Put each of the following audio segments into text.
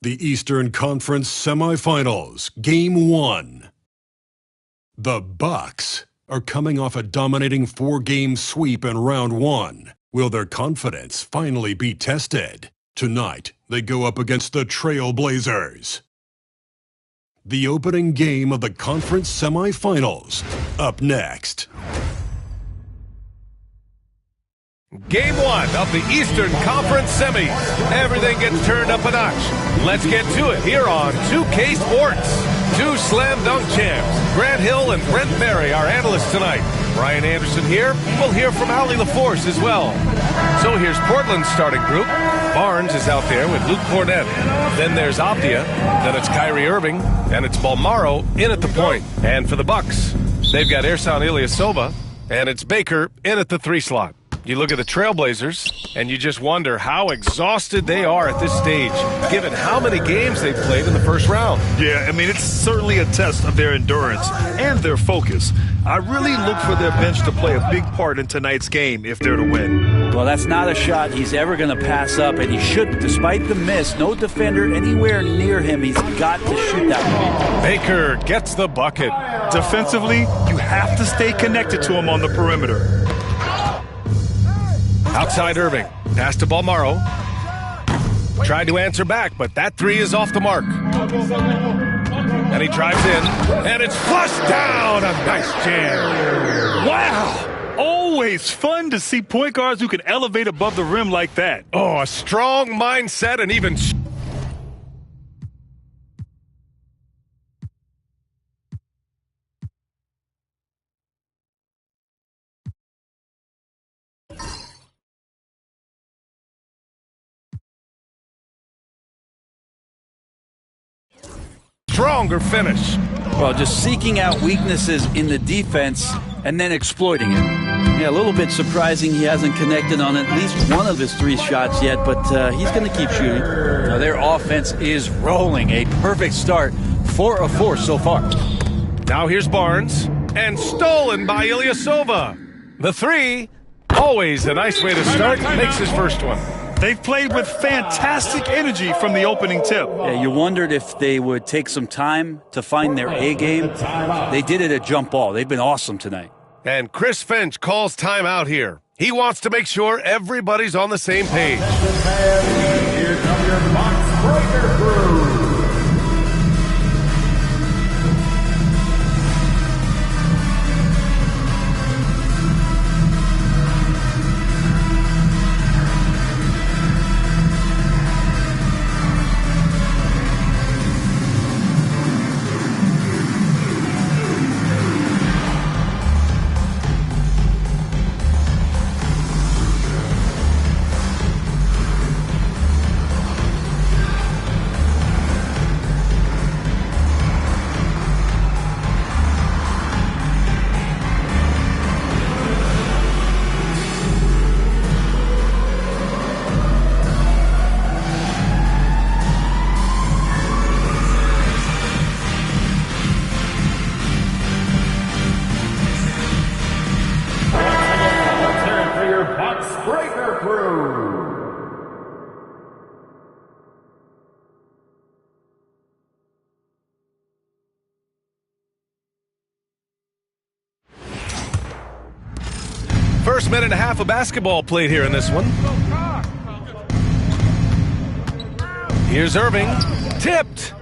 The Eastern Conference Semifinals, Game 1. The Bucks are coming off a dominating 4-game sweep in Round 1. Will their confidence finally be tested? Tonight, they go up against the Trail Blazers. The opening game of the conference semifinals, up next. Game 1 of the Eastern Conference Semis. Everything gets turned up a notch. Let's get to it here on 2K Sports. Two slam dunk champs, Grant Hill and Brent Berry, our analysts tonight. Brian Anderson here. We'll hear from Allie LaForce as well. So here's Portland's starting group. Barnes is out there with Luke Cornett. Then there's Abdia. Then it's Kyrie Irving. And it's Balmaro in at the point. And for the Bucks, they've got Ersan Ilyasova. And it's Baker in at the 3 slot. You look at the Trailblazers, and you just wonder how exhausted they are at this stage, given how many games they've played in the first round. Yeah, I mean, it's certainly a test of their endurance and their focus. I really look for their bench to play a big part in tonight's game if they're to win. Well, that's not a shot he's ever going to pass up, and he shouldn't. Despite the miss, no defender anywhere near him. He's got to shoot that one. Baker gets the bucket. Defensively, you have to stay connected to him on the perimeter. Outside Irving. Pass to Balmaro. Tried to answer back, but that 3 is off the mark. And he drives in, and it's flushed down. A nice jam. Wow! Always fun to see point guards who can elevate above the rim like that. Oh, a strong mindset and even... stronger finish. Well, just seeking out weaknesses in the defense and then exploiting it. Yeah, a little bit surprising he hasn't connected on at least one of his 3 shots yet, but he's going to keep shooting. Now, their offense is rolling. A perfect start. 4 of 4 so far. Now here's Barnes, and stolen by Ilyasova. The 3, always a nice way to start, makes his first one. They've played with fantastic energy from the opening tip. Yeah, you wondered if they would take some time to find their A game. They did it at jump ball. They've been awesome tonight. And Chris Finch calls timeout here. He wants to make sure everybody's on the same page. Here come your box breaker crew. First minute and a half of basketball played here in this one. Here's Irving. Tipped.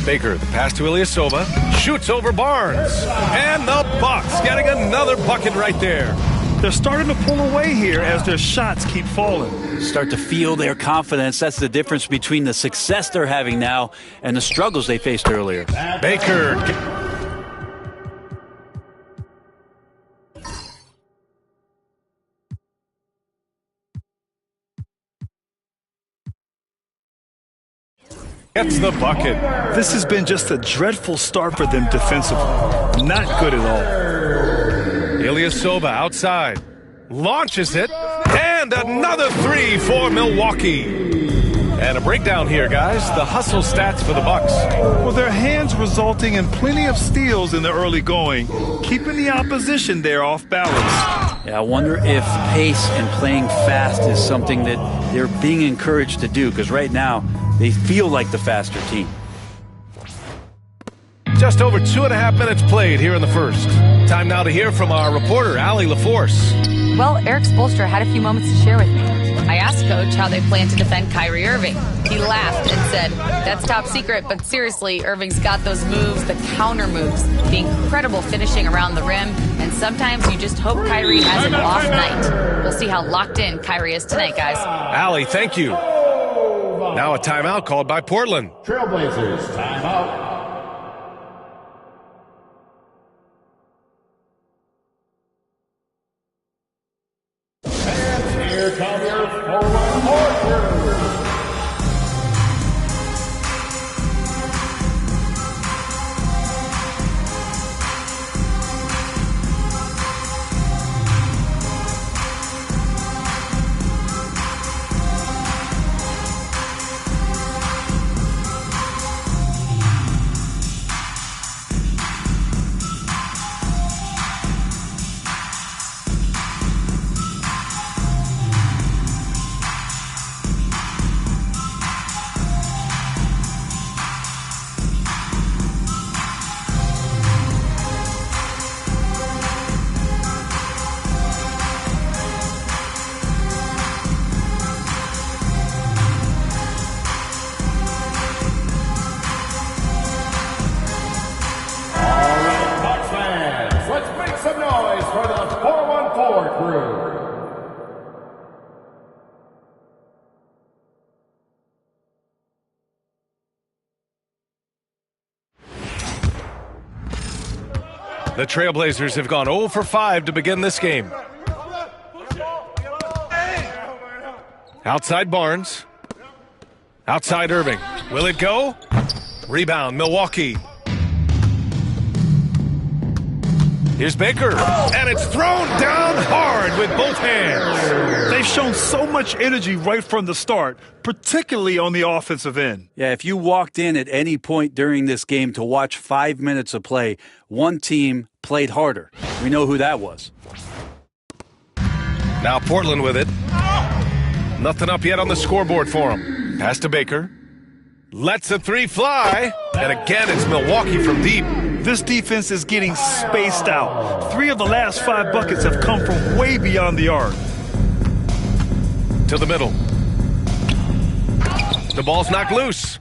Baker, the pass to Ilyasova. Shoots over Barnes. And the Bucks getting another bucket right there. They're starting to pull away here as their shots keep falling. Start to feel their confidence. That's the difference between the success they're having now and the struggles they faced earlier. Baker... gets the bucket. This has been just a dreadful start for them defensively. Not good at all. Ilyasova outside. Launches it. And another 3 for Milwaukee. And a breakdown here, guys. The hustle stats for the Bucks. Well, their hands resulting in plenty of steals in the early going, keeping the opposition there off balance. Yeah, I wonder if pace and playing fast is something that they're being encouraged to do, because right now they feel like the faster team. Just over 2.5 minutes played here in the first. Time now to hear from our reporter, Allie LaForce. Well, Eric Spoelstra had a few moments to share with me. I asked Coach how they plan to defend Kyrie Irving. He laughed and said, "That's top secret, but seriously, Irving's got those moves, the counter moves, the incredible finishing around the rim, and sometimes you just hope Kyrie has an off night." We'll see how locked in Kyrie is tonight, guys. Allie, thank you. Now a timeout called by Portland. Trailblazers, timeout. And here come your forward warriors. Some noise for the 414 crew. The Trailblazers have gone 0 for 5 to begin this game. Outside Barnes. Outside Irving. Will it go? Rebound, Milwaukee. Here's Baker, and it's thrown down hard with both hands. They've shown so much energy right from the start, particularly on the offensive end. Yeah, if you walked in at any point during this game to watch 5 minutes of play, one team played harder. We know who that was. Now Portland with it. Nothing up yet on the scoreboard for him. Pass to Baker. Lets a three fly. And again, it's Milwaukee from deep. This defense is getting spaced out. 3 of the last 5 buckets have come from way beyond the arc. To the middle. The ball's knocked loose.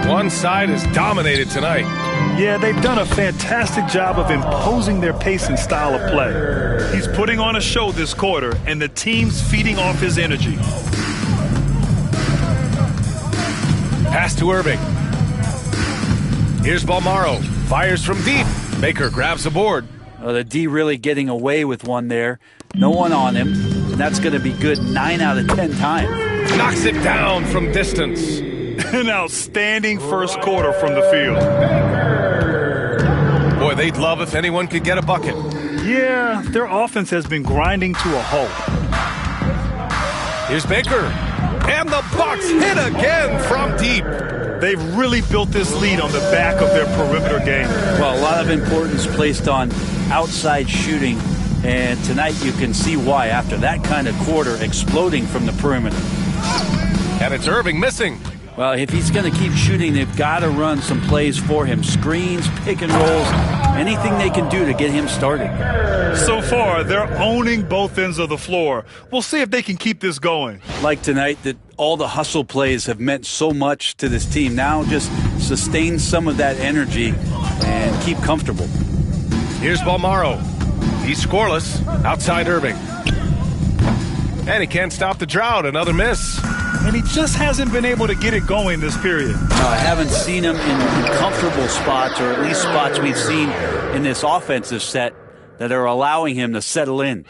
One side is dominated tonight. Yeah, they've done a fantastic job of imposing their pace and style of play. He's putting on a show this quarter, and the team's feeding off his energy. Pass to Irving. Here's Balmaro. Fires from deep. Baker grabs the board. The D really getting away with one there. No one on him. And that's going to be good 9 out of 10 times. Knocks it down from distance. An outstanding first quarter from the field. Boy, they'd love if anyone could get a bucket. Yeah, their offense has been grinding to a halt. Here's Baker. And the Bucks hit again from deep. They've really built this lead on the back of their perimeter game. Well, a lot of importance placed on outside shooting, and tonight you can see why after that kind of quarter exploding from the perimeter. And it's Irving missing. Well, if he's going to keep shooting, they've got to run some plays for him. Screens, pick and rolls, anything they can do to get him started. So far, they're owning both ends of the floor. We'll see if they can keep this going. Like tonight, that all the hustle plays have meant so much to this team. Now just sustain some of that energy and keep comfortable. Here's Balmaro. He's scoreless. Outside Irving. And he can't stop the drought. Another miss. And he just hasn't been able to get it going this period. I haven't seen him in comfortable spots, or at least spots we've seen in this offensive set that are allowing him to settle in.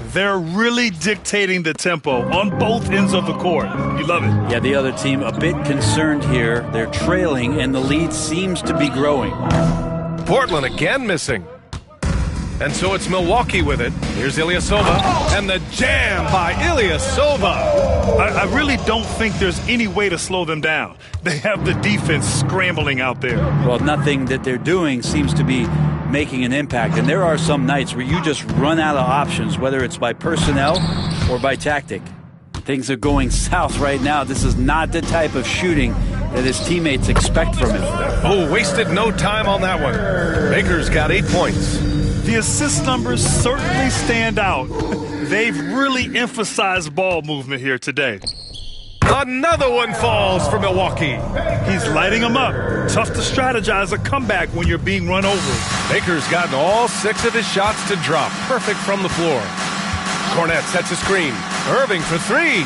They're really dictating the tempo on both ends of the court. You love it. Yeah, the other team a bit concerned here. They're trailing, and the lead seems to be growing. Portland again missing. And so it's Milwaukee with it. Here's Ilyasova. And the jam by Ilyasova. I really don't think there's any way to slow them down. They have the defense scrambling out there. Well, nothing that they're doing seems to be making an impact. And there are some nights where you just run out of options, whether it's by personnel or by tactic. Things are going south right now. This is not the type of shooting that his teammates expect from him. Oh, wasted no time on that one. Baker's got 8 points. The assist numbers certainly stand out. They've really emphasized ball movement here today. Another one falls for Milwaukee. He's lighting them up. Tough to strategize a comeback when you're being run over. Baker's gotten all 6 of his shots to drop. Perfect from the floor. Cornette sets a screen. Irving for 3.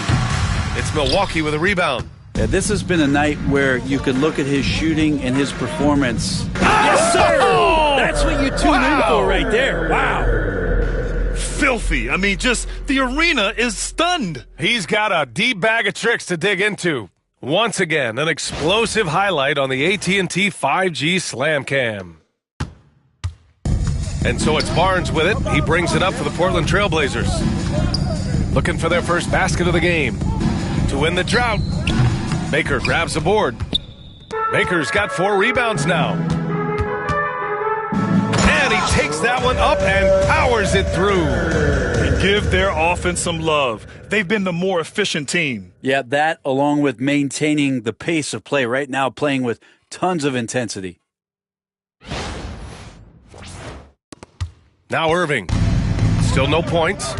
It's Milwaukee with a rebound. Yeah, this has been a night where you could look at his shooting and his performance. Yes, sir! That's what you tune in for right there. Wow. Filthy. I mean, just the arena is stunned. He's got a deep bag of tricks to dig into. Once again, an explosive highlight on the AT&T 5G Slam Cam. And so it's Barnes with it. He brings it up for the Portland Trailblazers. Looking for their first basket of the game. To win the drought, Baker grabs the board. Baker's got 4 rebounds now. And he takes that one up and powers it through. And give their offense some love. They've been the more efficient team. Yeah, that along with maintaining the pace of play right now, playing with tons of intensity. Now Irving. Still no points.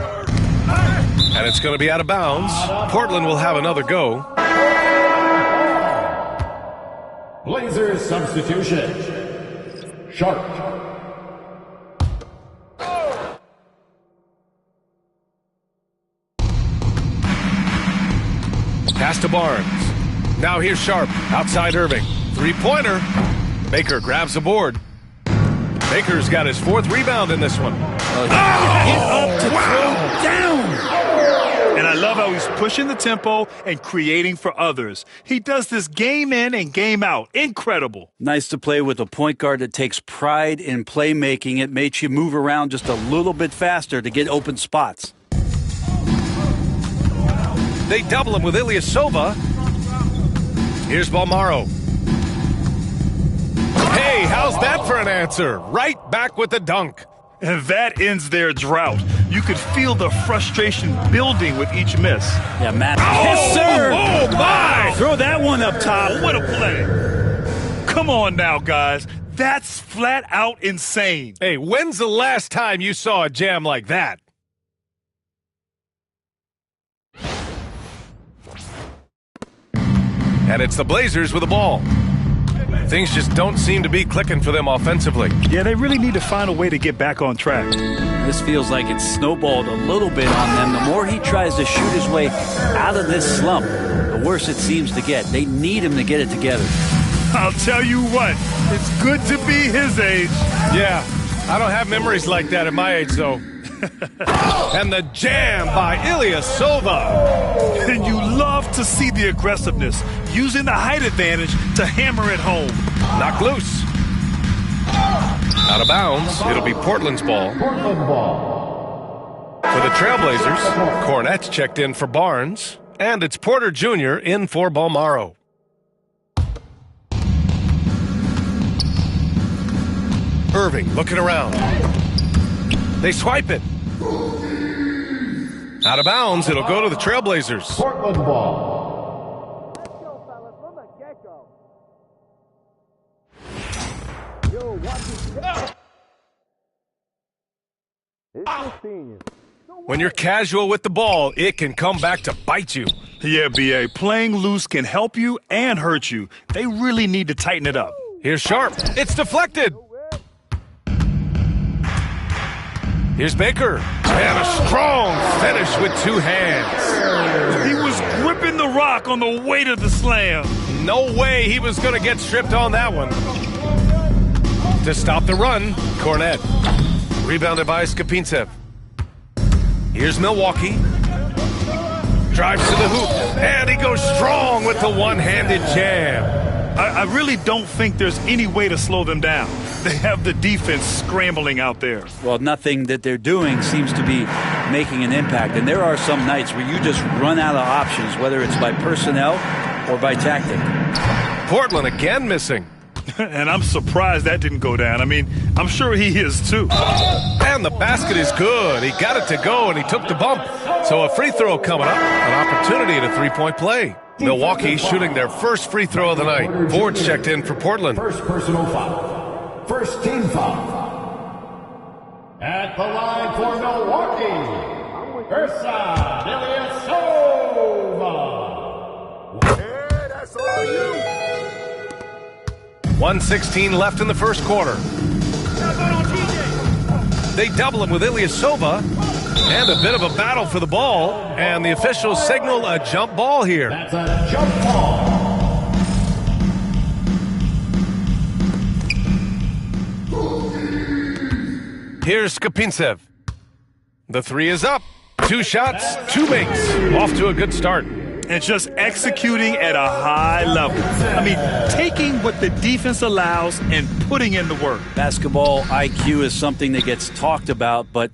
And it's going to be out of bounds. Portland will have another go. Blazers substitution. Sharp. Pass to Barnes. Now here's Sharp. Outside Irving. 3-pointer. Baker grabs the board. Baker's got his 4th rebound in this one. Get up to throw down. And I love how he's pushing the tempo and creating for others. He does this game in and game out. Incredible. Nice to play with a point guard that takes pride in playmaking. It makes you move around just a little bit faster to get open spots. They double him with Ilyasova. Here's Balmaro. Hey, how's that for an answer? Right back with the dunk. And that ends their drought. You could feel the frustration building with each miss. Yeah, Matt. Yes, sir. Oh, my. Throw that one up top. What a play. Come on now, guys. That's flat out insane. Hey, when's the last time you saw a jam like that? And it's the Blazers with the ball. Things just don't seem to be clicking for them offensively. Yeah, they really need to find a way to get back on track. This feels like it's snowballed a little bit on them. The more he tries to shoot his way out of this slump, the worse it seems to get. They need him to get it together. I'll tell you what, it's good to be his age. Yeah, I don't have memories like that at my age, though. And the jam by Ilyasova. And you love to see the aggressiveness, using the height advantage to hammer it home. Knocked loose. Out of bounds. It'll be Portland's ball. Portland ball. For the Trailblazers, Cornette's checked in for Barnes. And it's Porter Jr. in for Balmaro. Irving looking around. They swipe it. Out of bounds, it'll go to the Trailblazers. Portland ball. When you're casual with the ball, it can come back to bite you. Yeah, B.A., playing loose can help you and hurt you. They really need to tighten it up. Here's Sharp. It's deflected. Here's Baker. And a strong finish with 2 hands. He was gripping the rock on the weight of the slam. No way he was going to get stripped on that one. To stop the run, Cornette. Rebounded by Skapintsev. Here's Milwaukee. Drives to the hoop. And he goes strong with the one-handed jam. I really don't think there's any way to slow them down. They have the defense scrambling out there. Well, nothing that they're doing seems to be making an impact. And there are some nights where you just run out of options, whether it's by personnel or by tactic. Portland again missing. And I'm surprised that didn't go down. I mean, I'm sure he is too. And the basket is good. He got it to go, and he took the bump. So a free throw coming up, an opportunity at a three-point play. Milwaukee shooting their first free throw of the night. Ford's checked in for Portland. First personal foul. First team foul. At the line for Milwaukee, Ursa Ilyasova. Hey, that's all you. 1:16 left in the first quarter. They double him with Ilyasova, and a bit of a battle for the ball, and the officials signal a jump ball here. That's a jump ball. Here's Skapintsev. The three is up. 2 shots, 2 makes. Off to a good start. And just executing at a high level. I mean, taking what the defense allows and putting in the work. Basketball IQ is something that gets talked about, but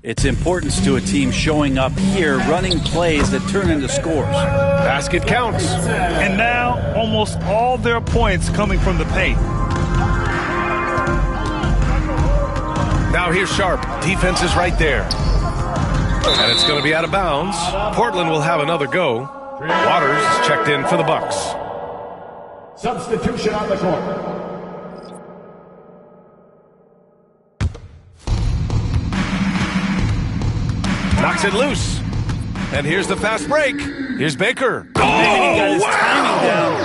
its importance to a team showing up here, running plays that turn into scores. Basket counts. And now, almost all their points coming from the paint. Now here's Sharp. Defense is right there. And it's going to be out of bounds. Portland will have another go. Waters is checked in for the Bucks. Substitution on the court. Knocks it loose. And here's the fast break. Here's Baker. Oh, he got his timing down.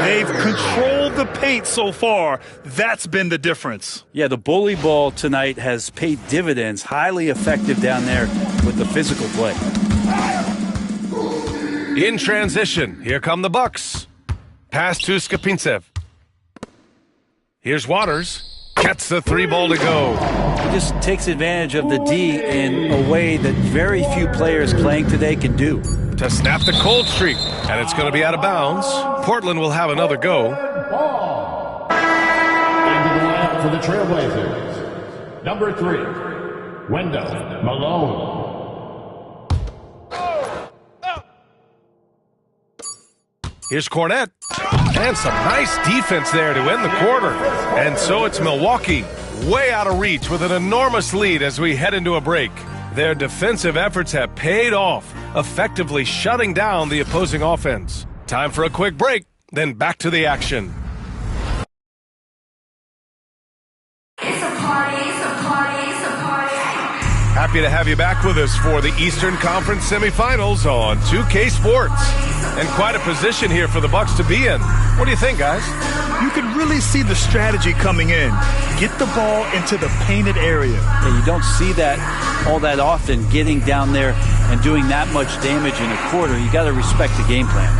They've controlled the paint so far. That's been the difference. Yeah, the bully ball tonight has paid dividends. Highly effective down there with the physical play. In transition, here come the Bucks. Pass to Skapintsev. Here's Waters. Gets the 3 ball to go. He just takes advantage of the D in a way that very few players playing today can do. To snap the cold streak. And it's going to be out of bounds. Portland will have another go. Ball. Into the lineup for the Trailblazers. Number 3, Wendell Malone. Here's Cornette. And some nice defense there to end the quarter. And so it's Milwaukee way out of reach with an enormous lead as we head into a break. Their defensive efforts have paid off, effectively shutting down the opposing offense. Time for a quick break, then back to the action. It's a party, it's a party, it's a party. Happy to have you back with us for the Eastern Conference semifinals on 2K Sports. And quite a position here for the Bucks to be in. What do you think, guys? You can really see the strategy coming in. Get the ball into the painted area. Yeah, you don't see that all that often, getting down there and doing that much damage in a quarter. You got to respect the game plan.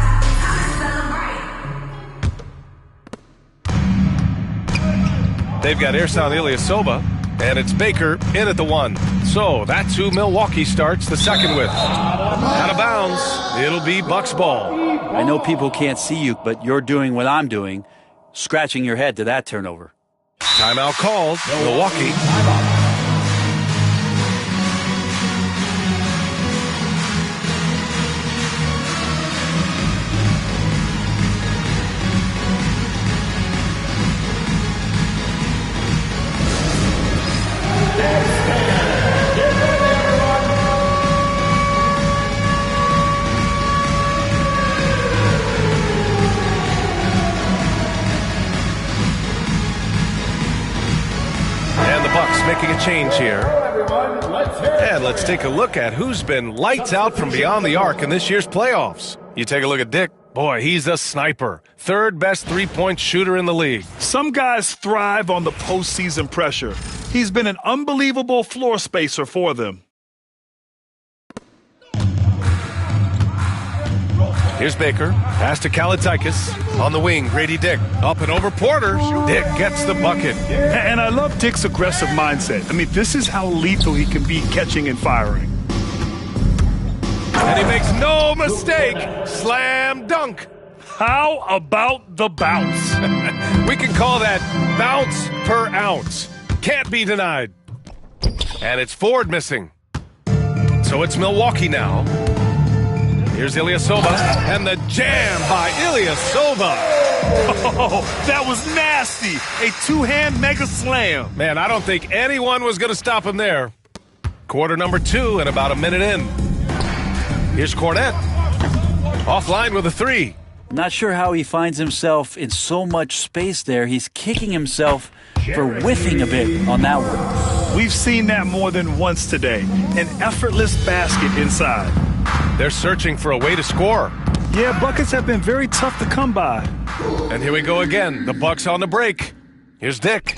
They've got Ersan Ilyasova, and it's Baker in at the 1. So that's who Milwaukee starts the second with. Out of bounds, it'll be Bucks ball. I know people can't see you, but you're doing what I'm doing, scratching your head to that turnover. Timeout called, Milwaukee. Making a change here. And let's take a look at who's been lights out from beyond the arc in this year's playoffs. You take a look at Dick. Boy, he's a sniper. 3rd best three-point shooter in the league. Some guys thrive on the postseason pressure. He's been an unbelievable floor spacer for them. Here's Baker. Pass to Kalaitzakis. On the wing, Grady Dick. Up and over Porter. Dick gets the bucket. And I love Dick's aggressive mindset. I mean, this is how lethal he can be catching and firing. And he makes no mistake. Slam dunk. How about the bounce? We can call that bounce per ounce. Can't be denied. And it's Ford missing. So it's Milwaukee now. Here's Ilyasova, and the jam by Ilyasova. Oh, that was nasty. A two-hand mega slam. Man, I don't think anyone was going to stop him there. Quarter number 2 and about a minute in. Here's Cornette. Offline with a 3. Not sure how he finds himself in so much space there. He's kicking himself for whiffing a bit on that one. We've seen that more than once today. An effortless basket inside. They're searching for a way to score. Yeah, buckets have been very tough to come by. And here we go again. The Bucks on the break. Here's Dick.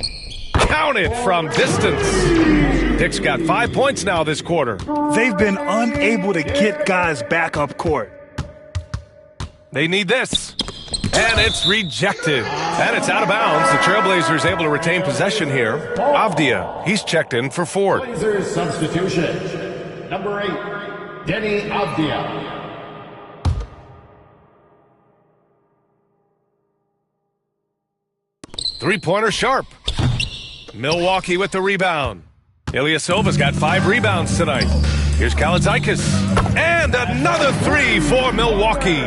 Count it from distance. Dick's got 5 points now this quarter. They've been unable to get guys back up court. They need this. And it's rejected. And it's out of bounds. The Trailblazers able to retain possession here. Avdia, he's checked in for Ford. Blazers substitution. Number 8, Denny Avdia. Three-pointer Sharp. Milwaukee with the rebound. Ilyasova's got 5 rebounds tonight. Here's Kaladzikis. And another 3 for Milwaukee.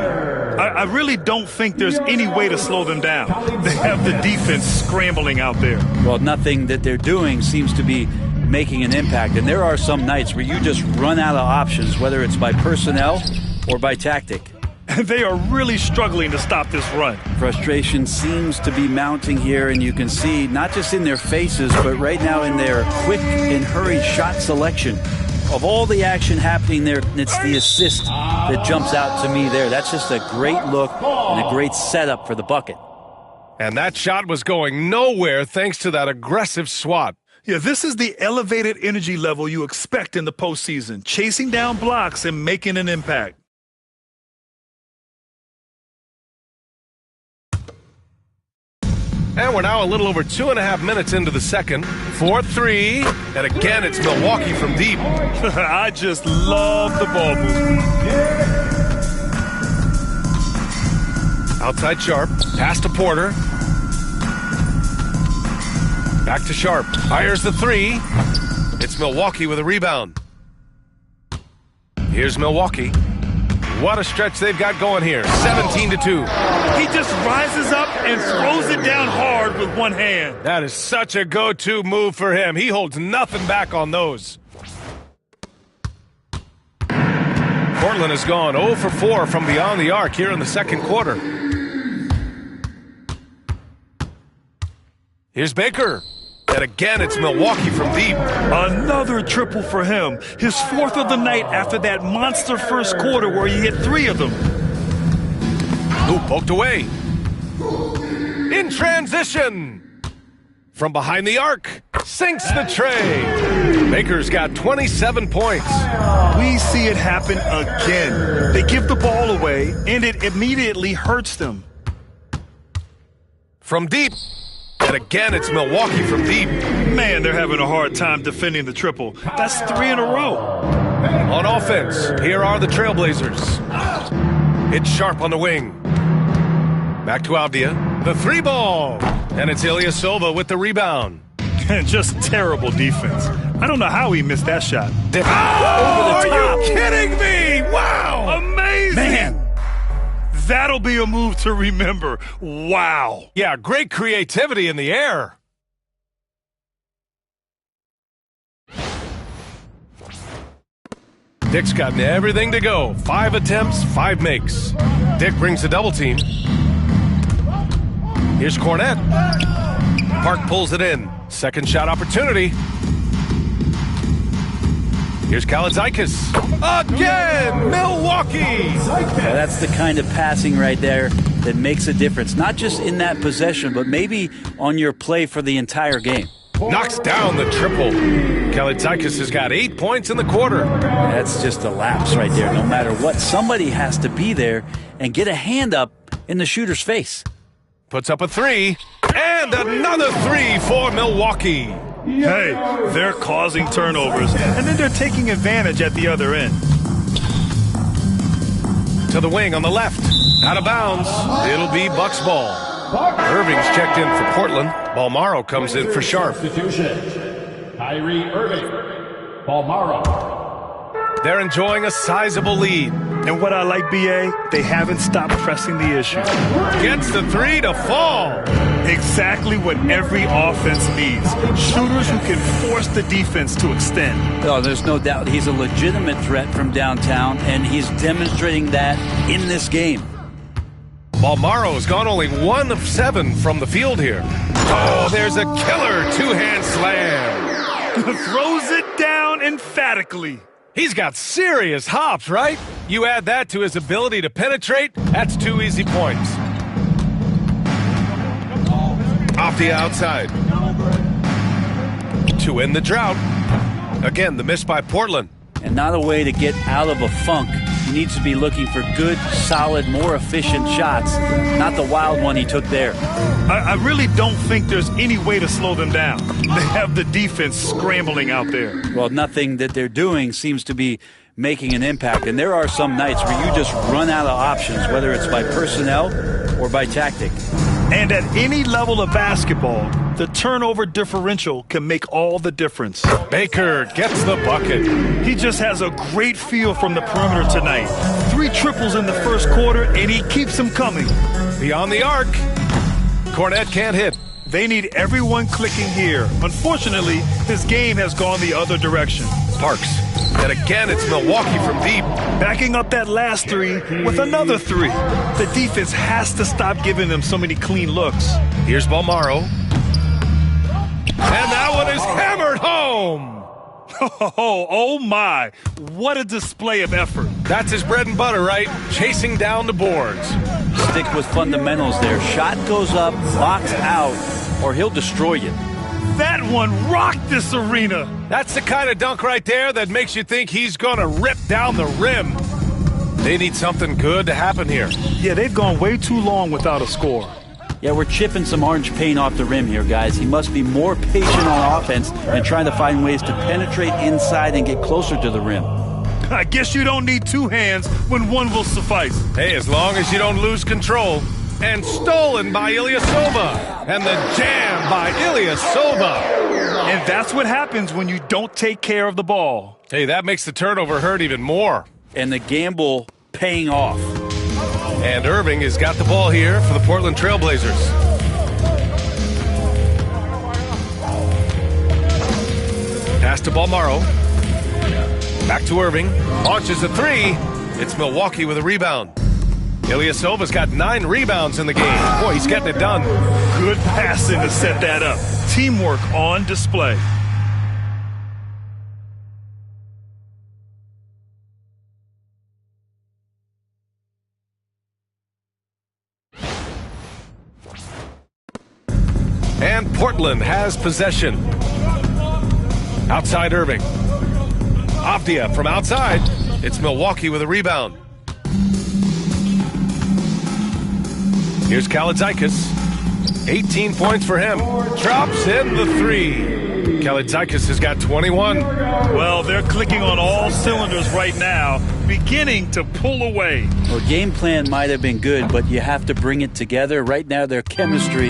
I really don't think there's any way to slow them down. They have the defense scrambling out there. Well, nothing that they're doing seems to be making an impact. And there are some nights where you just run out of options, whether it's by personnel or by tactic. And they are really struggling to stop this run. Frustration seems to be mounting here, and you can see not just in their faces, but right now in their quick and hurried shot selection. Of all the action happening there, it's the assist that jumps out to me there. That's just a great look and a great setup for the bucket. And that shot was going nowhere thanks to that aggressive swat. Yeah, this is the elevated energy level you expect in the postseason, chasing down blocks and making an impact. And we're now a little over 2.5 minutes into the second. 4-3. And again, it's Milwaukee from deep. I just love the ball movement. Outside Sharp. Pass to Porter. Back to Sharp. Fires the 3. It's Milwaukee with a rebound. Here's Milwaukee. What a stretch they've got going here. 17-2. He just rises up and throws it down hard with one hand. That is such a go-to move for him. He holds nothing back on those. Portland has gone 0 for 4 from beyond the arc here in the second quarter. Here's Baker. And again, it's Milwaukee from deep. Another triple for him. His 4th of the night after that monster first quarter where he hit 3 of them. Ooh, poked away. In transition. From behind the arc. Sinks the tray. Baker's got 27 points. We see it happen again. They give the ball away, and it immediately hurts them. From deep. And again, it's Milwaukee from deep. Man, they're having a hard time defending the triple. That's 3 in a row. On offense, here are the Trailblazers. It's Sharp on the wing. Back to Avdia. The 3 ball. And it's Ilyasova with the rebound. And just terrible defense. I don't know how he missed that shot. Oh, are you kidding me? Wow. Amazing. Man. That'll be a move to remember. Wow. Yeah, great creativity in the air. Dick's gotten everything to go. 5 attempts, 5 makes. Dick brings the double team. Here's Cornette. Park pulls it in. Second shot opportunity. Here's Kaladzikis. Again, Milwaukee. Yeah, that's the kind of passing right there that makes a difference. Not just in that possession, but maybe on your play for the entire game. Knocks down the triple. Kaladzikis has got 8 points in the quarter. That's just a lapse right there. No matter what, somebody has to be there and get a hand up in the shooter's face. Puts up a 3. And another 3 for Milwaukee. Hey, they're causing turnovers, and then they're taking advantage at the other end. To the wing on the left. Out of bounds. It'll be Bucks ball. Irving's checked in for Portland. Balmaro comes in for Sharp. Substitution. Kyrie Irving. Balmaro. They're enjoying a sizable lead. And what I like, B.A., they haven't stopped pressing the issue. Gets the three to fall. Exactly what every offense needs. Shooters who can force the defense to extend. Oh, there's no doubt he's a legitimate threat from downtown, and he's demonstrating that in this game. Balmaro's gone only 1 of 7 from the field here. Oh, there's a killer two-hand slam. Throws it down emphatically. He's got serious hops, right? You add that to his ability to penetrate, that's 2 easy points. Off the outside. To end the drought. Again, the miss by Portland. And not a way to get out of a funk. He needs to be looking for good, solid, more efficient shots, not the wild one he took there. I really don't think there's any way to slow them down. They have the defense scrambling out there. Well, nothing that they're doing seems to be making an impact. And there are some nights where you just run out of options, whether it's by personnel or by tactic. And at any level of basketball, the turnover differential can make all the difference. Baker gets the bucket. He just has a great feel from the perimeter tonight. 3 triples in the first quarter, and he keeps them coming. Beyond the arc. Cornette can't hit. They need everyone clicking here. Unfortunately, his game has gone the other direction. Parks. And again, it's Milwaukee from deep. Backing up that last 3 with another 3. The defense has to stop giving them so many clean looks. Here's Balmaro. And that one is hammered home. Oh my. What a display of effort. That's his bread and butter, right? Chasing down the boards. Stick with fundamentals there. Shot goes up, locks out, or he'll destroy you. That one rocked this arena. That's the kind of dunk right there that makes you think he's going to rip down the rim. They need something good to happen here. Yeah, they've gone way too long without a score. Yeah, we're chipping some orange paint off the rim here, guys. He must be more patient on offense and trying to find ways to penetrate inside and get closer to the rim. I guess you don't need 2 hands when 1 will suffice. Hey, as long as you don't lose control. And stolen by Ilyasova. And the jam by Ilyasova. And that's what happens when you don't take care of the ball. Hey, that makes the turnover hurt even more. And the gamble paying off. And Irving has got the ball here for the Portland Trailblazers. Pass to Balmaro. Back to Irving. Launches a 3. It's Milwaukee with a rebound. Ilyasova's got 9 rebounds in the game. Boy, he's getting it done. Good passing to set that up. Teamwork on display. And Portland has possession. Outside Irving. Avdia from outside. It's Milwaukee with a rebound. Here's Kalaitzakis. 18 points for him. Drops in the 3. Kalaitzakis has got 21. Well, they're clicking on all cylinders right now, beginning to pull away. Well, game plan might have been good, but you have to bring it together. Right now, their chemistry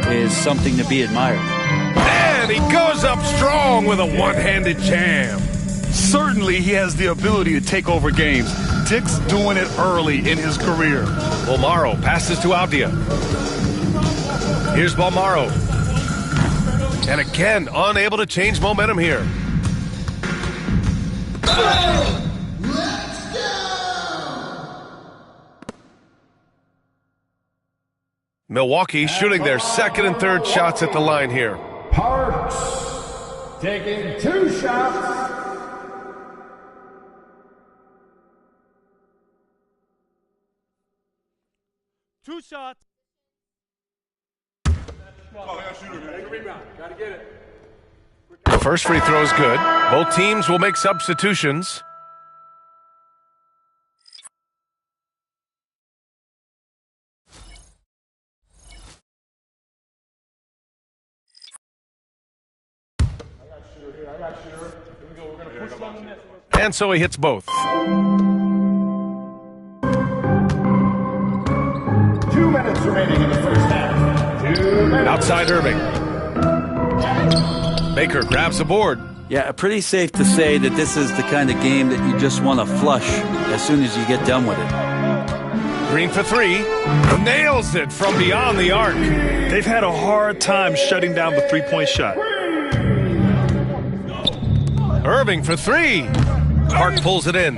is something to be admired. And he goes up strong with a one-handed jam. Certainly, he has the ability to take over games. Dick's doing it early in his career. Balmaro passes to Avdia. Here's Balmaro. And again, unable to change momentum here. Milwaukee shooting their second and third shots at the line here. Parks taking 2 shots. The first free throw is good. Both teams will make substitutions. And so he hits both. 2 minutes remaining in the first half. 2 minutes. Outside Irving. Baker grabs the board. Yeah, pretty safe to say that this is the kind of game that you just want to flush as soon as you get done with it. Green for three. Nails it from beyond the arc. They've had a hard time shutting down the three-point shot. Irving for three. Park pulls it in.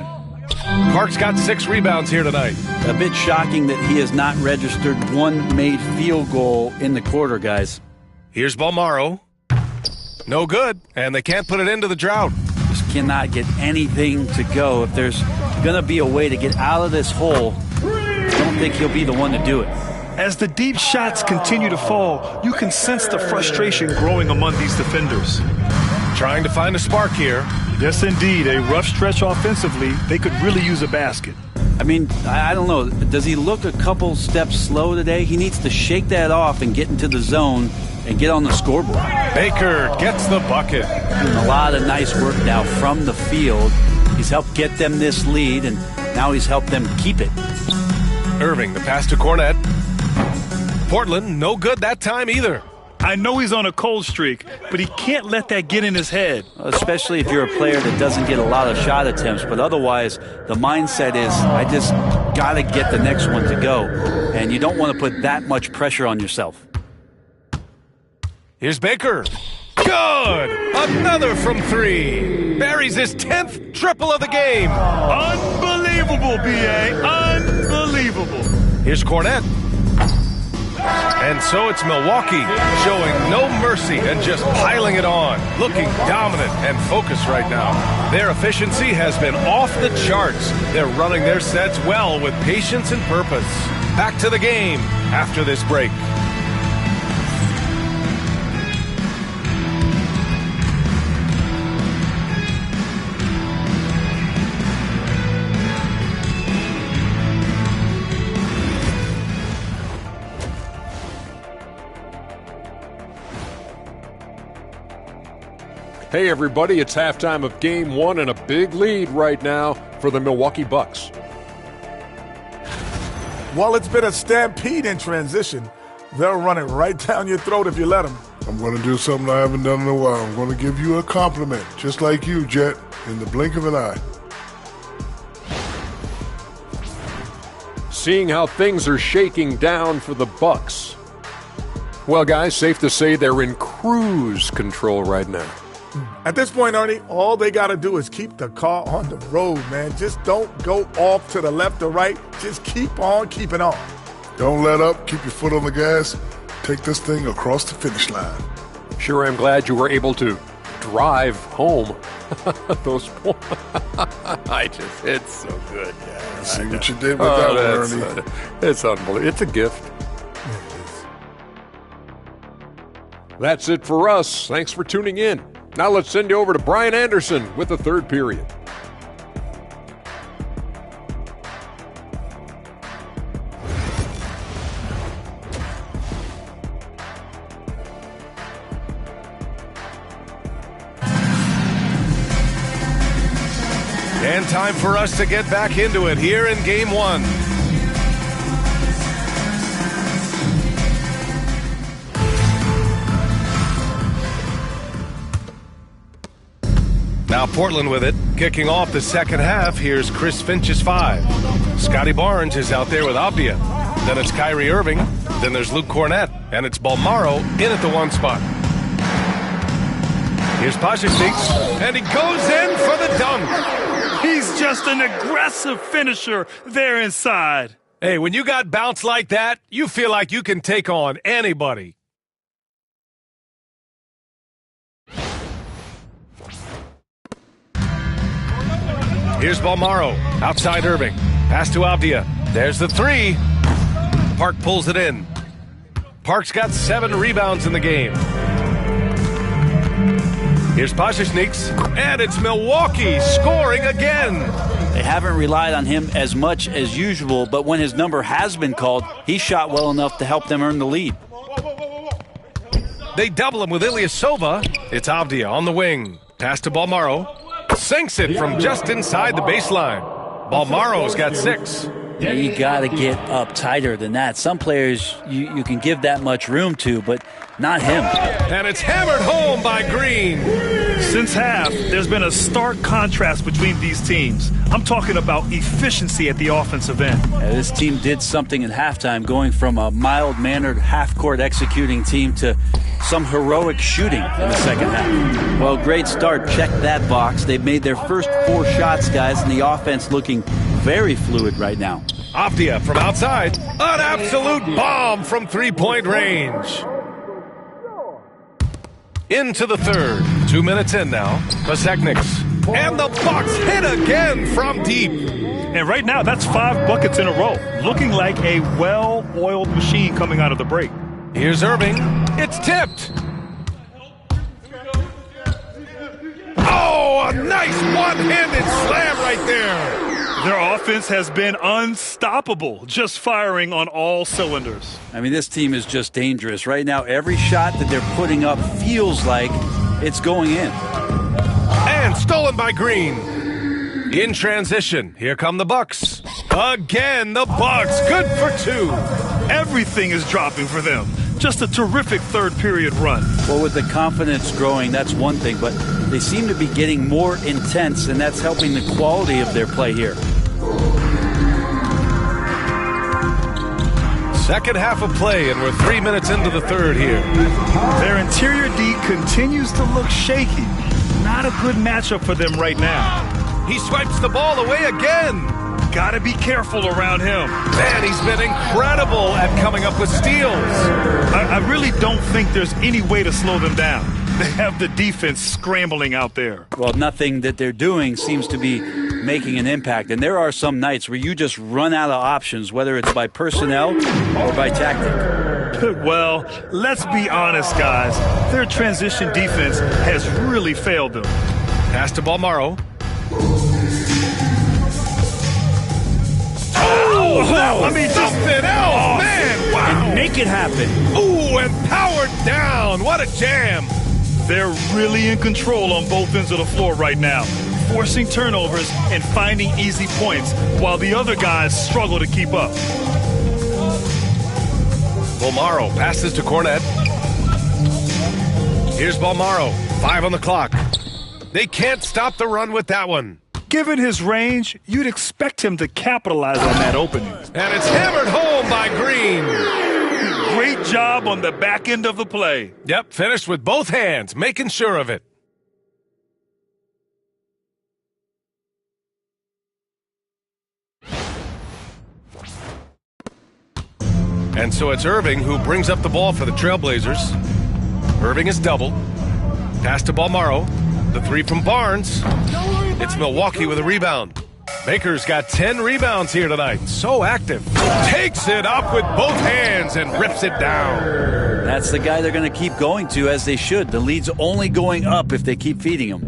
Park's got 6 rebounds here tonight. A bit shocking that he has not registered one made field goal in the quarter, guys. Here's Balmaro. No good, and they can't put it into the drought. Just cannot get anything to go. If there's going to be a way to get out of this hole, I don't think he'll be the one to do it. As the deep shots continue to fall, you can sense the frustration growing among these defenders. Trying to find a spark here. Yes, indeed. A rough stretch offensively. They could really use a basket. I mean, I don't know. Does he look a couple steps slow today? He needs to shake that off and get into the zone and get on the scoreboard. Baker gets the bucket. Doing a lot of nice work now from the field. He's helped get them this lead, and now he's helped them keep it. Irving, the pass to Cornette. Portland, no good that time either. I know he's on a cold streak, but he can't let that get in his head. Especially if you're a player that doesn't get a lot of shot attempts, but otherwise the mindset is, I just got to get the next one to go. And you don't want to put that much pressure on yourself. Here's Baker. Good! Another from 3. Buries his 10th triple of the game. Unbelievable, B.A. Unbelievable. Here's Cornette. And so it's Milwaukee showing no mercy and just piling it on, looking dominant and focused right now. Their efficiency has been off the charts. They're running their sets well with patience and purpose. Back to the game after this break. Hey everybody, it's halftime of Game 1 and a big lead right now for the Milwaukee Bucks. Well, it's been a stampede in transition. They'll run it right down your throat if you let them. I'm going to do something I haven't done in a while. I'm going to give you a compliment, just like you, Jet, in the blink of an eye. Seeing how things are shaking down for the Bucks. Well, guys, safe to say they're in cruise control right now. At this point, Ernie, all they got to do is keep the car on the road, man. Just don't go off to the left or right. Just keep on keeping on. Don't let up. Keep your foot on the gas. Take this thing across the finish line. Sure, I'm glad you were able to drive home. Those points. It's so good. Yeah, I see what you did with that one, Ernie. It's unbelievable. It's a gift. That's it for us. Thanks for tuning in. Now let's send you over to Brian Anderson with the third period. And time for us to get back into it here in Game 1. Now Portland with it. Kicking off the second half, here's Chris Finch's 5. Scotty Barnes is out there with Abdia. Then it's Kyrie Irving. Then there's Luke Cornette. And it's Balmaro in at the 1 spot. Here's Pasha-Sneaks, and he goes in for the dunk. He's just an aggressive finisher there inside. Hey, when you got bounce like that, you feel like you can take on anybody. Here's Balmaro, outside Irving. Pass to Abdia. There's the 3. Park pulls it in. Park's got 7 rebounds in the game. Here's Pasha-Sneaks, and it's Milwaukee scoring again. They haven't relied on him as much as usual, but when his number has been called, he shot well enough to help them earn the lead. They double him with Ilyasova. It's Abdia on the wing. Pass to Balmaro. Sinks it from just inside the baseline. Balmaro's got 6. You got to get up tighter than that. Some players you can give that much room to, but not him. And it's hammered home by Green. Since half, there's been a stark contrast between these teams. I'm talking about efficiency at the offensive end. This team did something in halftime, going from a mild-mannered half-court executing team to some heroic shooting in the second half. Well, great start. Check that box. They've made their first 4 shots, guys, and the offense looking very fluid right now. Afdia from outside. An absolute bomb from three-point range. Into the third. 2 minutes in now. Pasechniks. And the Bucks hit again from deep. And right now, that's 5 buckets in a row. Looking like a well-oiled machine coming out of the break. Here's Irving. It's tipped. Oh, a nice one-handed slam right there. Their offense has been unstoppable, just firing on all cylinders. I mean, this team is just dangerous. Right now, every shot that they're putting up feels like it's going in. And stolen by Green. In transition, here come the Bucks. Again, the Bucks, good for 2. Everything is dropping for them. Just a terrific third-period run. Well, with the confidence growing, that's one thing, but they seem to be getting more intense, and that's helping the quality of their play here. Second half of play, and we're 3 minutes into the third here. Their interior D continues to look shaky. Not a good matchup for them right now. He swipes the ball away again. Gotta be careful around him. Man, he's been incredible at coming up with steals. I really don't think there's any way to slow them down. They have the defense scrambling out there. Well, nothing that they're doing seems to be making an impact. And there are some nights where you just run out of options, whether it's by personnel or by tactic. Well, let's be honest, guys. Their transition defense has really failed them. Pass to Balmaro. I mean, something else, man! Wow! And make it happen. Ooh, and powered down. What a jam! They're really in control on both ends of the floor right now, forcing turnovers and finding easy points while the other guys struggle to keep up. Balmaro passes to Cornette. Here's Balmaro. 5 on the clock. They can't stop the run with that one. Given his range, you'd expect him to capitalize on that opening. And it's hammered home by Green. Great job on the back end of the play. Yep, finished with both hands, making sure of it. And so it's Irving who brings up the ball for the Trailblazers. Irving is doubled. Pass to Balmaro. The 3 from Barnes. It's Milwaukee with a rebound. Baker's got 10 rebounds here tonight. So active. Takes it up with both hands and rips it down. That's the guy they're going to keep going to, as they should. The lead's only going up if they keep feeding him.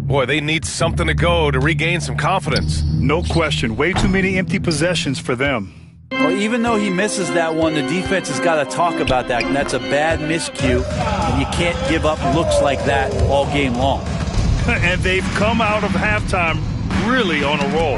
Boy, they need something to go to regain some confidence. No question. Way too many empty possessions for them. Well, even though he misses that one, the defense has got to talk about that. And that's a bad miscue, and you can't give up looks like that all game long. And they've come out of halftime really on a roll.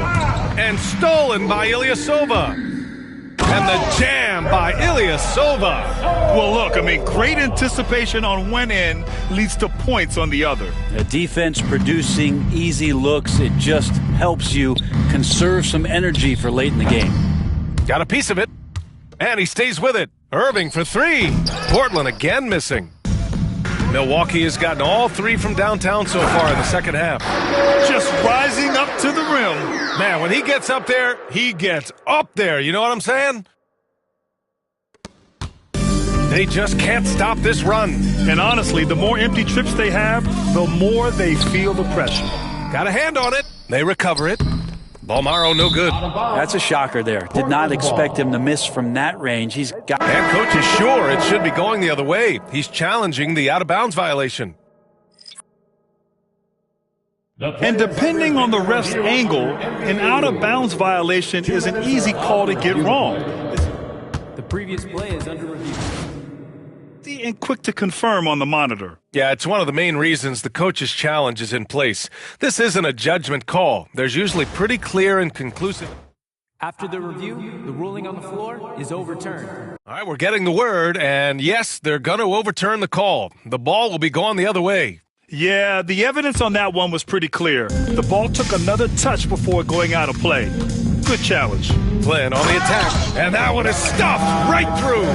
And stolen by Ilyasova. And the jam by Ilyasova. Well, look, I mean, great anticipation on one end leads to points on the other. The defense producing easy looks, it just helps you conserve some energy for late in the game. Got a piece of it, and he stays with it. Irving for 3. Portland again missing. Milwaukee has gotten all 3 from downtown so far in the second half. Just rising up to the rim. Man, when he gets up there, he gets up there. You know what I'm saying? They just can't stop this run. And honestly, the more empty trips they have, the more they feel the pressure. Got a hand on it. They recover it. Balmaro, no good. That's a shocker there. Did not expect him to miss from that range. He's got. And coach is sure it should be going the other way. He's challenging the out-of-bounds violation. And depending on the ref's angle, an out-of-bounds violation is an easy call to get wrong. The previous play is under review. And quick to confirm on the monitor. Yeah, it's one of the main reasons the coach's challenge is in place. This isn't a judgment call. There's usually pretty clear and conclusive. After the review, the ruling on the floor is overturned. All right, we're getting the word, and yes, they're going to overturn the call. The ball will be gone the other way. Yeah, the evidence on that one was pretty clear. The ball took another touch before going out of play. Good challenge. Flynn on the attack, and that one is stuffed right through.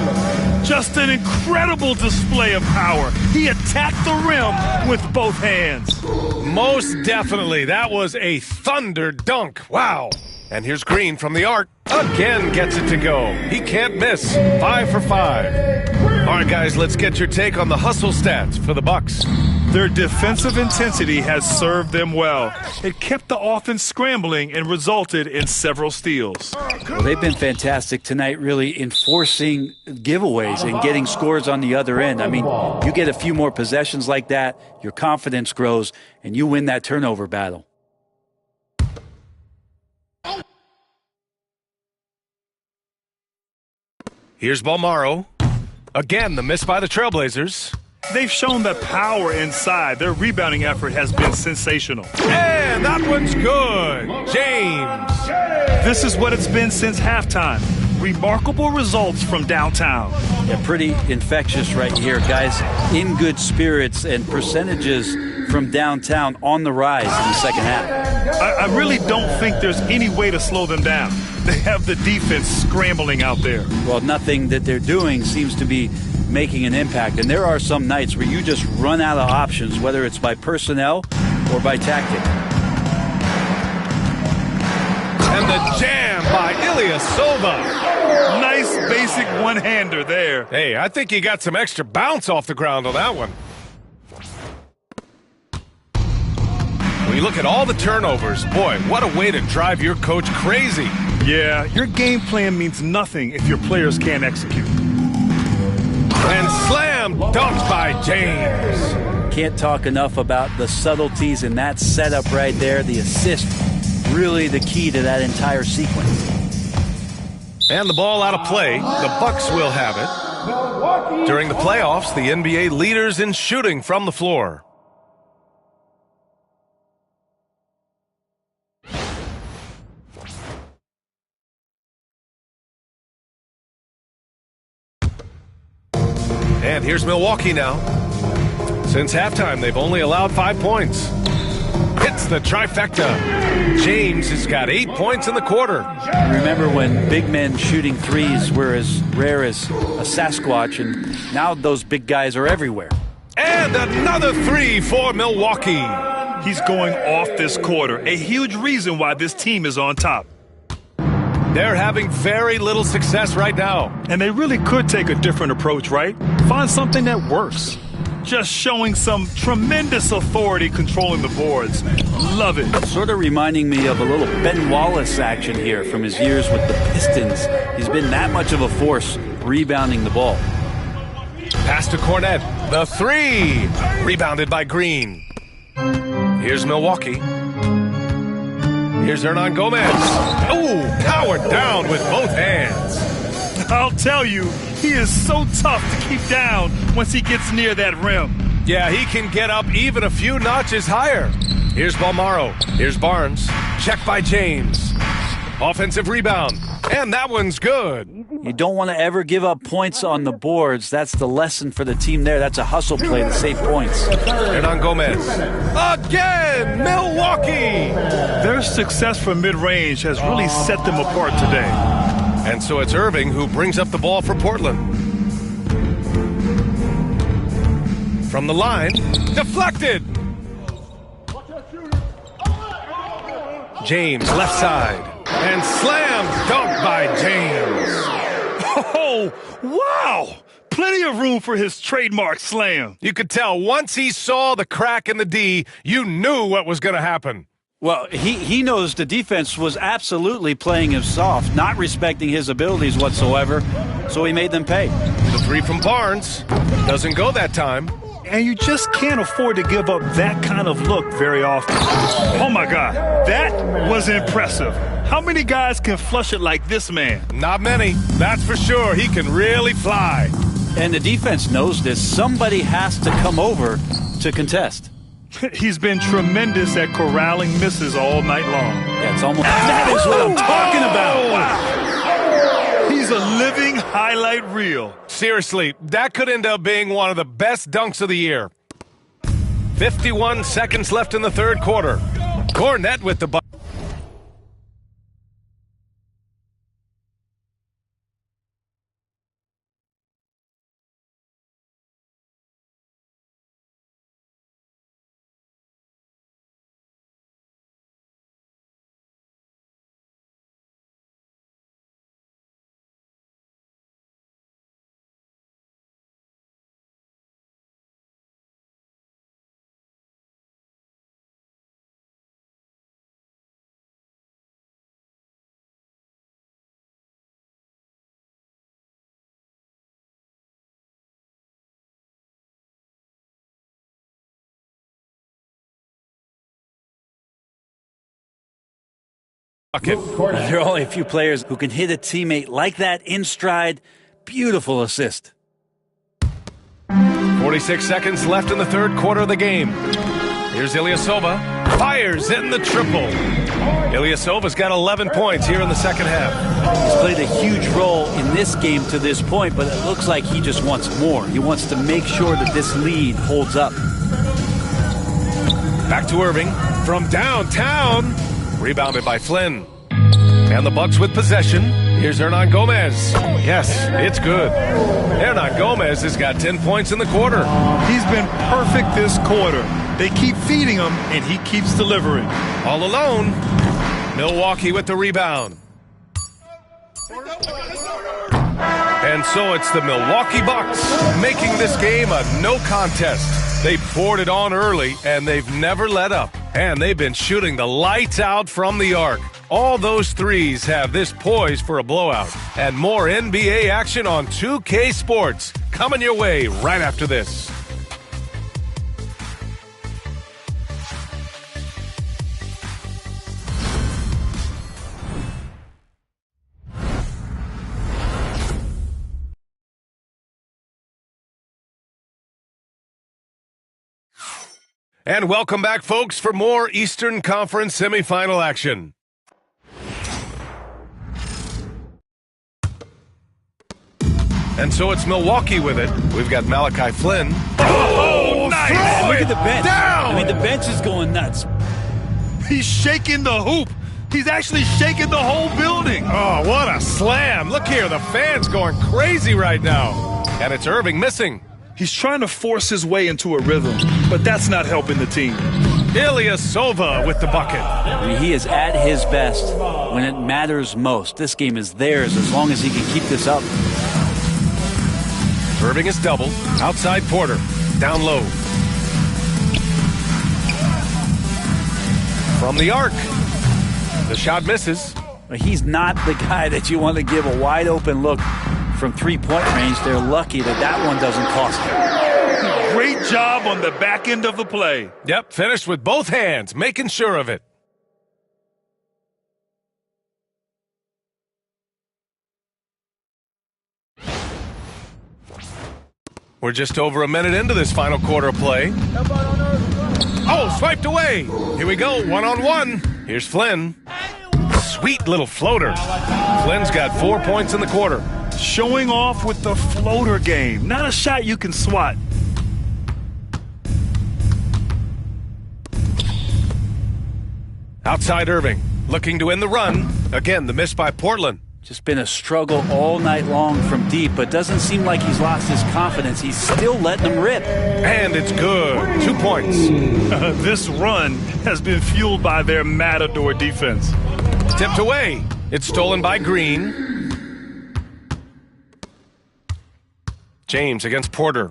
Just an incredible display of power. He attacked the rim with both hands. Most definitely. That was a thunder dunk. Wow. And here's Green from the arc. Again gets it to go. He can't miss. 5 for 5. All right, guys, let's get your take on the hustle stats for the Bucks. Their defensive intensity has served them well. It kept the offense scrambling and resulted in several steals. Well, they've been fantastic tonight, really enforcing giveaways and getting scores on the other end. I mean, you get a few more possessions like that, your confidence grows, and you win that turnover battle. Here's Balmaro. Again, the miss by the Trailblazers. They've shown the power inside. Their rebounding effort has been sensational. And that one's good. James. This is what it's been since halftime. Remarkable results from downtown. Yeah, pretty infectious right here, guys. In good spirits and percentages from downtown on the rise in the second half. I really don't think there's any way to slow them down. They have the defense scrambling out there. Well, nothing that they're doing seems to be making an impact. And there are some nights where you just run out of options, whether it's by personnel or by tactic. And the jam by Ilyasova. Nice basic one-hander there. Hey, I think he got some extra bounce off the ground on that one. When you look at all the turnovers, boy, what a way to drive your coach crazy. Yeah, your game plan means nothing if your players can't execute. And slam dunked by James. Can't talk enough about the subtleties in that setup right there. The assist, really the key to that entire sequence. And the ball out of play. The Bucks will have it. During the playoffs, the NBA leaders in shooting from the floor. And here's Milwaukee now. Since halftime, they've only allowed 5 points. Hits the trifecta. James has got 8 points in the quarter. Remember when big men shooting threes were as rare as a Sasquatch, and now those big guys are everywhere. And another three for Milwaukee. He's going off this quarter, a huge reason why this team is on top. They're having very little success right now. And they really could take a different approach, right? Find something that works. Just showing some tremendous authority controlling the boards. Love it. Sort of reminding me of a little Ben Wallace action here from his years with the Pistons. He's been that much of a force rebounding the ball. Pass to Cornette. The three. Rebounded by Green. Here's Milwaukee. Here's Hernan Gomez. Oh, powered down with both hands. I'll tell you, he is so tough to keep down once he gets near that rim. Yeah, he can get up even a few notches higher. Here's Balmaro. Here's Barnes. Check by James. Offensive rebound. And that one's good. You don't want to ever give up points on the boards. That's the lesson for the team there. That's a hustle play to save points. Hernan Gomez. Again, Milwaukee. Their success from mid-range has really set them apart today. And so it's Irving who brings up the ball for Portland. From the line, deflected. James, left side. And slam dunk by James. Oh, wow. Plenty of room for his trademark slam. You could tell once he saw the crack in the D, you knew what was going to happen. Well, he knows the defense was absolutely playing him soft, not respecting his abilities whatsoever, so he made them pay. The three from Barnes doesn't go that time. And you just can't afford to give up that kind of look very often. Oh, my God. That was impressive. How many guys can flush it like this man? Not many. That's for sure. He can really fly. And the defense knows this. Somebody has to come over to contest. He's been tremendous at corralling misses all night long. Yeah, it's almost. That is what I'm talking about. Wow. He's a living highlight reel. Seriously, that could end up being one of the best dunks of the year. 51 seconds left in the third quarter. Cornette with the ball. There are only a few players who can hit a teammate like that in stride. Beautiful assist. 46 seconds left in the third quarter of the game. Here's Ilyasova. Fires in the triple. Ilyasova's got 11 points here in the second half. He's played a huge role in this game to this point, but it looks like he just wants more. He wants to make sure that this lead holds up. Back to Irving from downtown. Rebounded by Flynn. And the Bucks with possession. Here's Hernan Gomez. Yes, it's good. Hernan Gomez has got 10 points in the quarter. He's been perfect this quarter. They keep feeding him, and he keeps delivering. All alone. Milwaukee with the rebound. And so it's the Milwaukee Bucks making this game a no contest. They poured it on early, and they've never let up. And they've been shooting the lights out from the arc. All those threes have this poised for a blowout. And more NBA action on 2K Sports coming your way right after this. And welcome back, folks, for more Eastern Conference semifinal action. And so it's Milwaukee with it. We've got Malachi Flynn. Oh, nice! Look at the bench. Down! I mean, the bench is going nuts. He's shaking the hoop. He's actually shaking the whole building. Oh, what a slam. Look here, the fans going crazy right now. And it's Irving missing. He's trying to force his way into a rhythm, but that's not helping the team. Ilyasova with the bucket. I mean, he is at his best when it matters most. This game is theirs as long as he can keep this up. Irving is double. Outside Porter. Down low. From the arc. The shot misses. He's not the guy that you want to give a wide open look from three-point range. They're lucky that that one doesn't cost them. Great job on the back end of the play. Yep, finished with both hands, making sure of it. We're just over a minute into this final quarter of play. Oh, swiped away. Here we go, one-on-one. Here's Flynn. Sweet little floater. Flynn's got 4 points in the quarter. Showing off with the floater game. Not a shot you can swat. Outside Irving, looking to end the run. Again, the miss by Portland. Just been a struggle all night long from deep, but doesn't seem like he's lost his confidence. He's still letting them rip. And it's good. 2 points. This run has been fueled by their Matador defense. Tipped away. It's stolen by Green. James against Porter.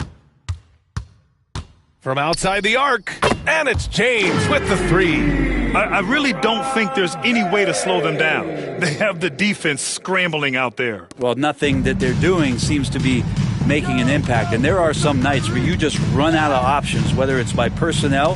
From outside the arc. And it's James with the three. I really don't think there's any way to slow them down. They have the defense scrambling out there. Well, nothing that they're doing seems to be making an impact. And there are some nights where you just run out of options, whether it's by personnel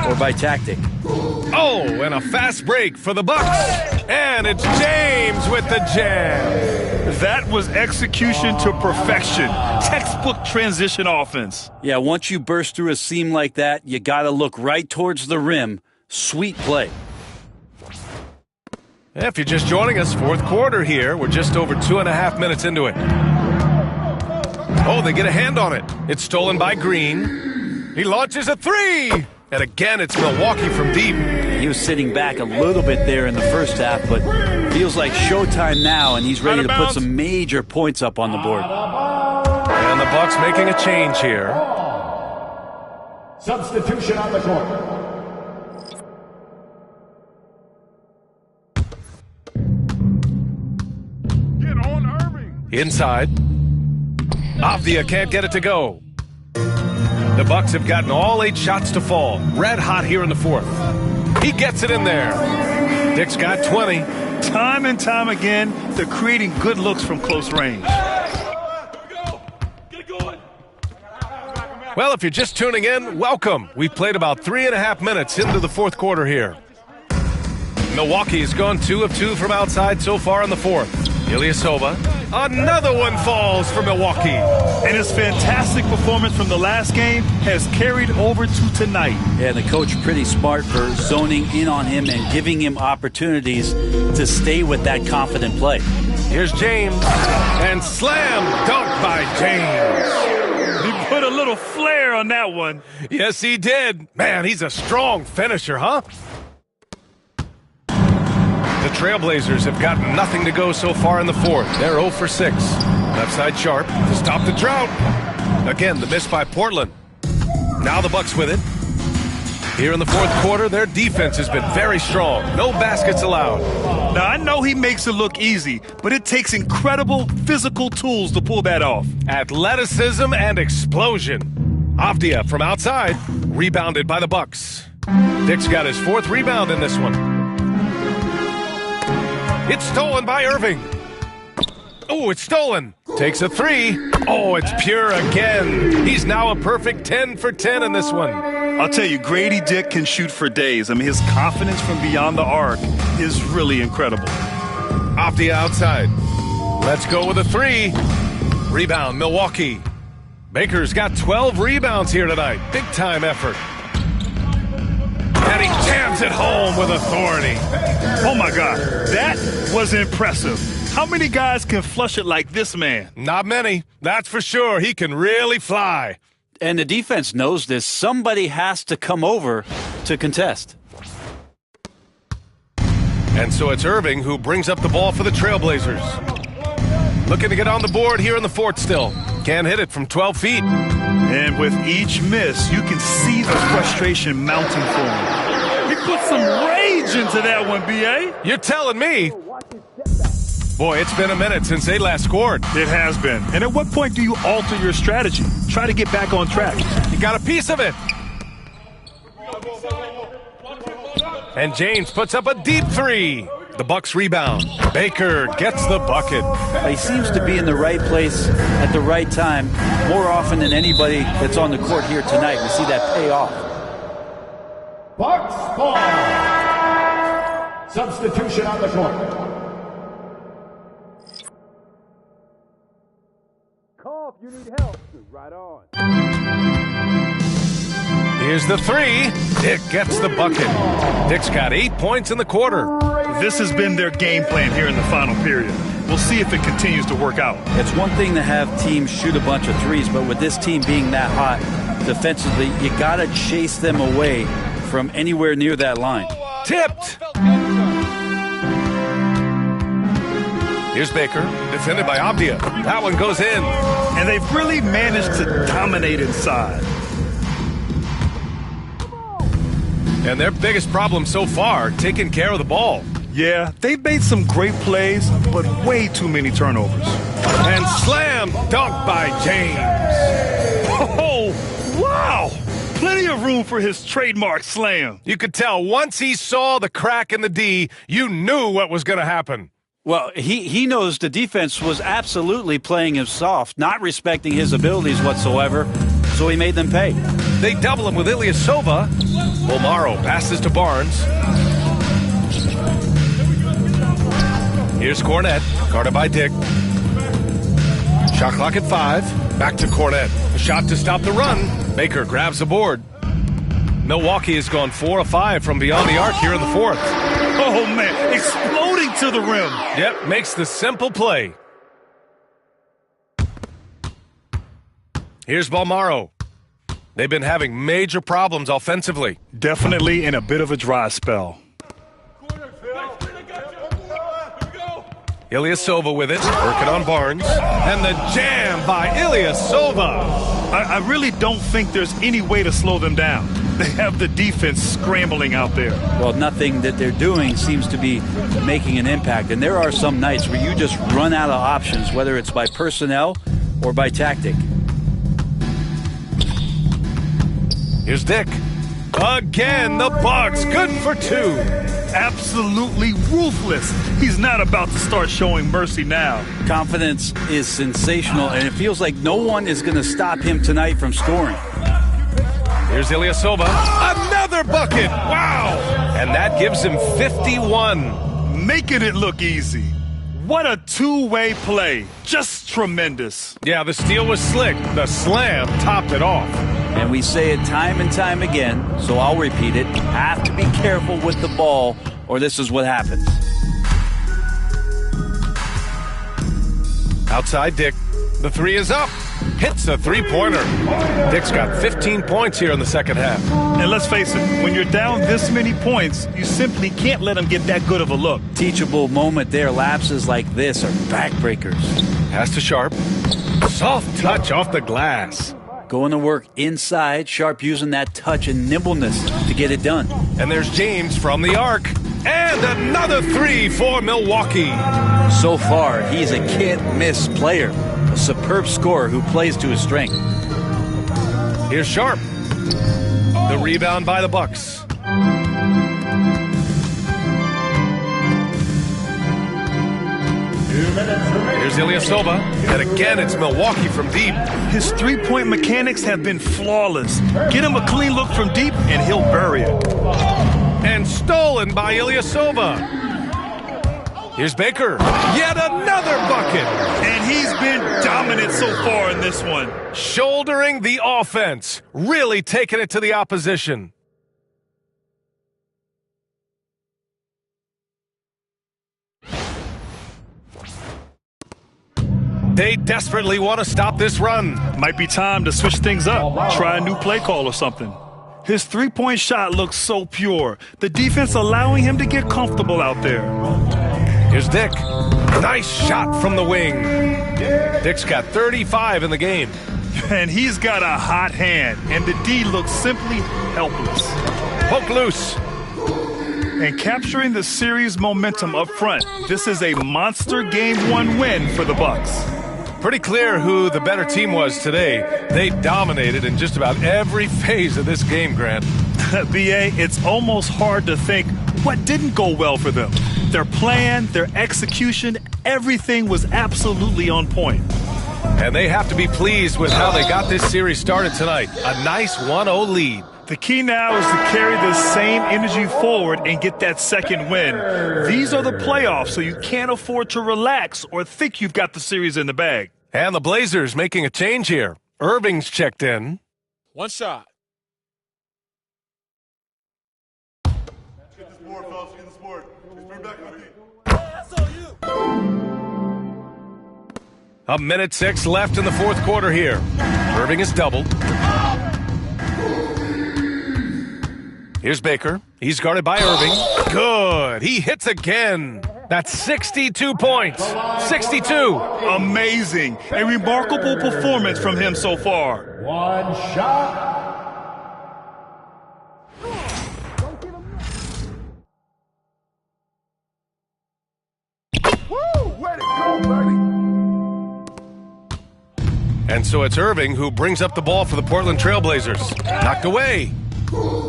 or by tactic. Oh, and a fast break for the Bucks. And it's James with the jam. That was execution to perfection. Textbook transition offense. Yeah, once you burst through a seam like that, you got to look right towards the rim. Sweet play. If you're just joining us, fourth quarter here. We're just over 2.5 minutes into it. Oh, they get a hand on it. It's stolen by Green. He launches a three. And again, it's Milwaukee from deep. He was sitting back a little bit there in the first half, but feels like showtime now, and he's ready to put some major points up on the board. And the Bucks making a change here. Substitution on the court. Get on Irving. Inside. Avdia can't get it to go. The Bucks have gotten all 8 shots to fall. Red hot here in the fourth. He gets it in there. Dick's got 20. Time and time again, they're creating good looks from close range. Well, if you're just tuning in, welcome. We've played about 3.5 minutes into the fourth quarter here. Milwaukee has gone 2 of 2 from outside so far in the fourth. Ilyasova. Another one falls for Milwaukee. And his fantastic performance from the last game has carried over to tonight. Yeah, the coach pretty smart for zoning in on him and giving him opportunities to stay with that confident play. Here's James. And slam dunk by James. He put a little flair on that one. Yes, he did. Man, he's a strong finisher, huh? The Trailblazers have gotten nothing to go so far in the fourth. They're 0 for 6. Left side Sharp to stop the drought. Again, the miss by Portland. Now the Bucks with it. Here in the fourth quarter, their defense has been very strong. No baskets allowed. Now, I know he makes it look easy, but it takes incredible physical tools to pull that off. Athleticism and explosion. Avdia from outside, rebounded by the Bucks. Dick's got his 4th rebound in this one. It's stolen by Irving. Oh, it's stolen. Takes a 3. Oh, it's pure again. He's now a perfect 10 for 10 in this one. I'll tell you, Grady Dick can shoot for days. I mean, his confidence from beyond the arc is really incredible. Avdia outside. Let's go with a 3. Rebound, Milwaukee. Baker's got 12 rebounds here tonight. Big time effort. And he jams it home with authority. Oh, my God. That was impressive. How many guys can flush it like this man? Not many. That's for sure. He can really fly. And the defense knows this. Somebody has to come over to contest. And so it's Irving who brings up the ball for the Trailblazers. Looking to get on the board here in the fourth still. Can't hit it from 12 feet. And with each miss, you can see the frustration mounting for him. He put some rage into that one, B.A. You're telling me. Boy, it's been a minute since they last scored. It has been. And at what point do you alter your strategy? Try to get back on track. You got a piece of it. And James puts up a deep 3. The Bucks rebound. Baker gets the bucket. He seems to be in the right place at the right time more often than anybody that's on the court here tonight. We see that pay off. Bucks ball. Substitution on the court. Call if you need help. Right on. Here's the 3. Dick gets the bucket. Dick's got 8 points in the quarter. This has been their game plan here in the final period. We'll see if it continues to work out. It's one thing to have teams shoot a bunch of threes, but with this team being that hot defensively, you got to chase them away from anywhere near that line. Tipped. Here's Baker, defended by Avdia. That one goes in. And they've really managed to dominate inside. And their biggest problem so far, taking care of the ball. Yeah, they've made some great plays, but way too many turnovers. And slam dunk by James. Oh, wow. Plenty of room for his trademark slam. You could tell once he saw the crack in the D, you knew what was going to happen. Well, he knows the defense was absolutely playing him soft, not respecting his abilities whatsoever, so he made them pay. They double him with Ilyasova. Bolmaro passes to Barnes. Here's Cornette, guarded by Dick. Shot clock at 5. Back to Cornette. A shot to stop the run. Baker grabs the board. Milwaukee has gone 4 of 5 from beyond the arc here in the fourth. Oh, man, exploding to the rim. Yep, makes the simple play. Here's Balmaro. They've been having major problems offensively. Definitely in a bit of a dry spell. Ilyasova with it, working on Barnes. And the jam by Ilyasova. I really don't think there's any way to slow them down. They have the defense scrambling out there. Well, nothing that they're doing seems to be making an impact. And there are some nights where you just run out of options, whether it's by personnel or by tactic. Here's Dick. Again, the Bucks. Good for 2. Absolutely ruthless. He's not about to start showing mercy now. Confidence is sensational, and it feels like no one is going to stop him tonight from scoring. Here's Ilyasova. Another bucket. Wow. And that gives him 51. Making it look easy. What a two-way play. Just tremendous. Yeah, the steal was slick. The slam topped it off. And we say it time and time again, so I'll repeat it. Have to be careful with the ball, or this is what happens. Outside Dick. The 3 is up. Hits a three-pointer. Dick's got 15 points here in the second half. And let's face it, when you're down this many points, you simply can't let them get that good of a look. Teachable moment there. Lapses like this are backbreakers. Pass to Sharp. Soft touch off the glass. Going to work inside. Sharp using that touch and nimbleness to get it done. And there's James from the arc. And another 3 for Milwaukee. So far, he's a can't-miss player. A superb scorer who plays to his strength. Here's Sharp. The rebound by the Bucks. Here's Ilyasova. And again, it's Milwaukee from deep. His three-point mechanics have been flawless. Get him a clean look from deep, and he'll bury it. And stolen by Ilyasova. Here's Baker. Yet another bucket. And he's been dominant so far in this one. Shouldering the offense. Really taking it to the opposition. They desperately want to stop this run. Might be time to switch things up. Try a new play call or something. His three-point shot looks so pure. The defense allowing him to get comfortable out there. Here's Dick. Nice shot from the wing. Dick's got 35 in the game. And he's got a hot hand, and the D looks simply helpless. Poke loose. And capturing the series momentum up front. This is a monster Game 1 win for the Bucks. Pretty clear who the better team was today. They dominated in just about every phase of this game, Grant. B.A., it's almost hard to think what didn't go well for them. Their plan, their execution, everything was absolutely on point. And they have to be pleased with how they got this series started tonight. A nice 1-0 lead. The key now is to carry this same energy forward and get that second win. These are the playoffs, so you can't afford to relax or think you've got the series in the bag. And the Blazers making a change here. Irving's checked in. One shot. Get this board, fellas. Get this board. Just bring back on me. A minute 6 left in the fourth quarter here. Irving is doubled. Here's Baker. He's guarded by Irving. Good. He hits again. That's 62 points. 62. Amazing. A remarkable performance from him so far. One shot. Woo! Way to go, buddy. And so it's Irving who brings up the ball for the Portland Trailblazers. Knocked away.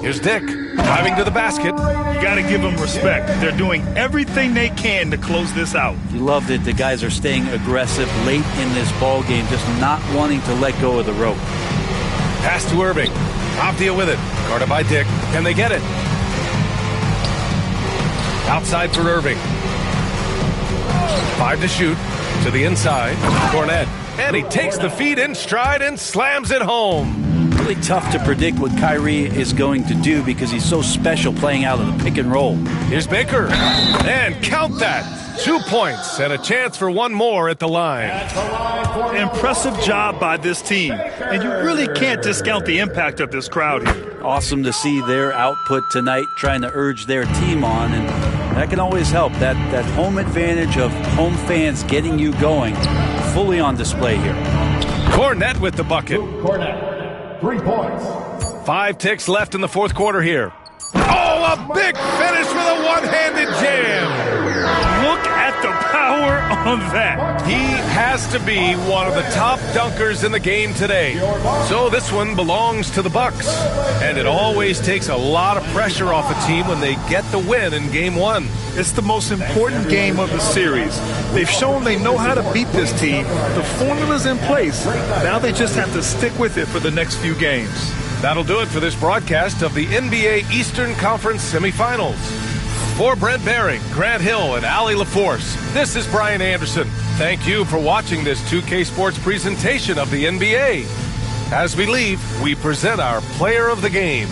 Here's Dick, driving to the basket. You got to give them respect. They're doing everything they can to close this out. You loved it. The guys are staying aggressive late in this ball game, just not wanting to let go of the rope. Pass to Irving. Avdia with it. Guarded by Dick. Can they get it? Outside for Irving. 5 to shoot. To the inside. Cornette. And he takes the feed in stride and slams it home. Really tough to predict what Kyrie is going to do because he's so special playing out of the pick and roll. Here's Baker. And count that. 2 points and a chance for one more at the line. Impressive job by this team. And you really can't discount the impact of this crowd here. Awesome to see their output tonight, trying to urge their team on. And that can always help. That home advantage of home fans getting you going fully on display here. Cornette with the bucket. Cornette, 3 points. 5 ticks left in the fourth quarter here. Oh, a big finish with a one-handed jam. Look at the power on that. He has to be one of the top dunkers in the game today. So this one belongs to the Bucks. And it always takes a lot of pressure off a team when they get the win in Game 1. It's the most important game of the series. They've shown they know how to beat this team. The formula's in place. Now they just have to stick with it for the next few games. That'll do it for this broadcast of the NBA Eastern Conference Semifinals. For Brent Behring, Grant Hill, and Allie LaForce, this is Brian Anderson. Thank you for watching this 2K Sports presentation of the NBA. As we leave, we present our player of the game.